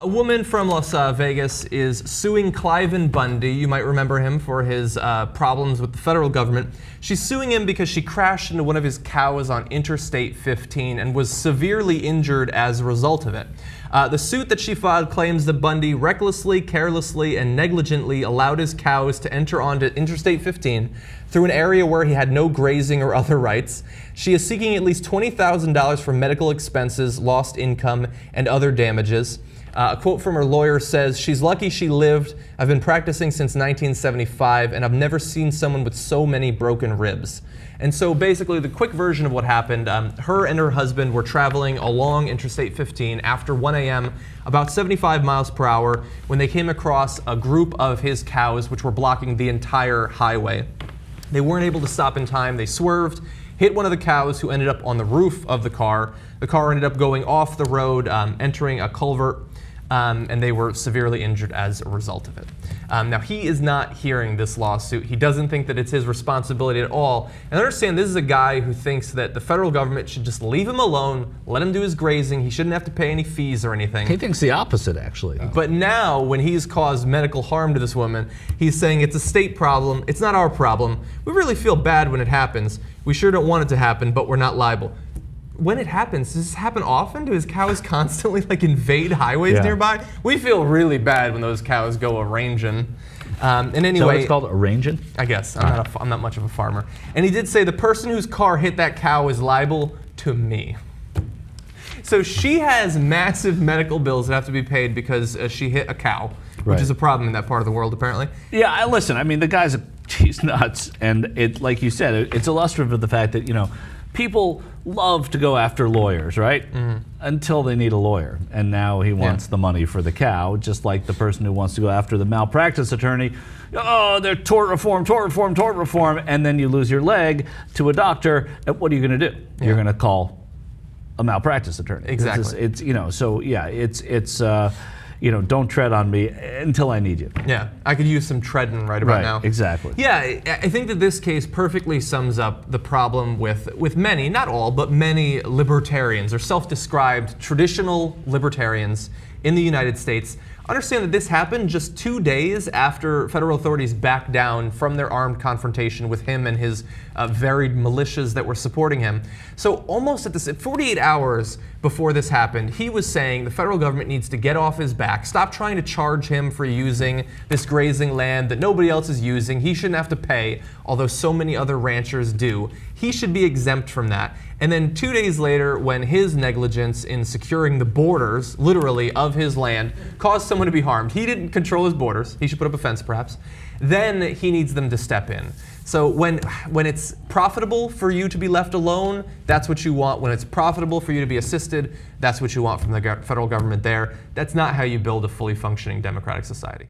A woman from Las Vegas is suing Cliven Bundy. You might remember him for his problems with the federal government. She's suing him because she crashed into one of his cows on Interstate 15 and was severely injured as a result of it. The suit that she filed claims that Bundy recklessly, carelessly, and negligently allowed his cows to enter onto Interstate 15 through an area where he had no grazing or other rights. She is seeking at least $20,000 for medical expenses, lost income, and other damages. A quote from her lawyer says, "She's lucky she lived. I've been practicing since 1975, and I've never seen someone with so many broken ribs." And so basically the quick version of what happened, her and her husband were traveling along Interstate 15 after 1 a.m., about 75 miles per hour, when they came across a group of his cows which were blocking the entire highway. They weren't able to stop in time. They swerved, hit one of the cows who ended up on the roof of the car. The car ended up going off the road, entering a culvert. And they were severely injured as a result of it. Now, he is not hearing this lawsuit. He doesn't think that it's his responsibility at all. And understand, this is a guy who thinks that the federal government should just leave him alone, let him do his grazing. He shouldn't have to pay any fees or anything. He thinks the opposite, actually. But now, when he's caused medical harm to this woman, he's saying it's a state problem. It's not our problem. We really feel bad when it happens. We sure don't want it to happen, but we're not liable. When it happens, does this happen often? Do his cows constantly invade highways nearby? We feel really bad when those cows go a-rangin'. And anyway, so it's called a-rangin'? I guess. I'm not much of a farmer. And he did say the person whose car hit that cow is liable to me. So she has massive medical bills that have to be paid because she hit a cow, which is a problem in that part of the world, apparently. Yeah, listen, I mean, the guy's he's nuts. And it, like you said, it's illustrative of the fact that, people love to go after lawyers, right? Mm-hmm. Until they need a lawyer. And now he wants the money for the cow, just like the person who wants to go after the malpractice attorney. Oh, they're tort reform, tort reform, tort reform. And then you lose your leg to a doctor. And what are you going to do? You're going to call a malpractice attorney. Exactly. Don't tread on me until I need you. Yeah, I could use some treading right about now. Exactly. Yeah, I think that this case perfectly sums up the problem with many, not all, but many libertarians or self-described traditional libertarians in the United States. Understand that this happened just 2 days after federal authorities backed down from their armed confrontation with him and his varied militias that were supporting him. So almost at 48 hours before this happened, he was saying the federal government needs to get off his back, stop trying to charge him for using this grazing land that nobody else is using. He shouldn't have to pay, although so many other ranchers do. He should be exempt from that. And then 2 days later, when his negligence in securing the borders, literally, of his land caused someone to be harmed, he didn't control his borders. He should put up a fence, perhaps. Then he needs them to step in. So when it's profitable for you to be left alone, that's what you want. When it's profitable for you to be assisted, that's what you want from the federal government there. That's not how you build a fully functioning democratic society.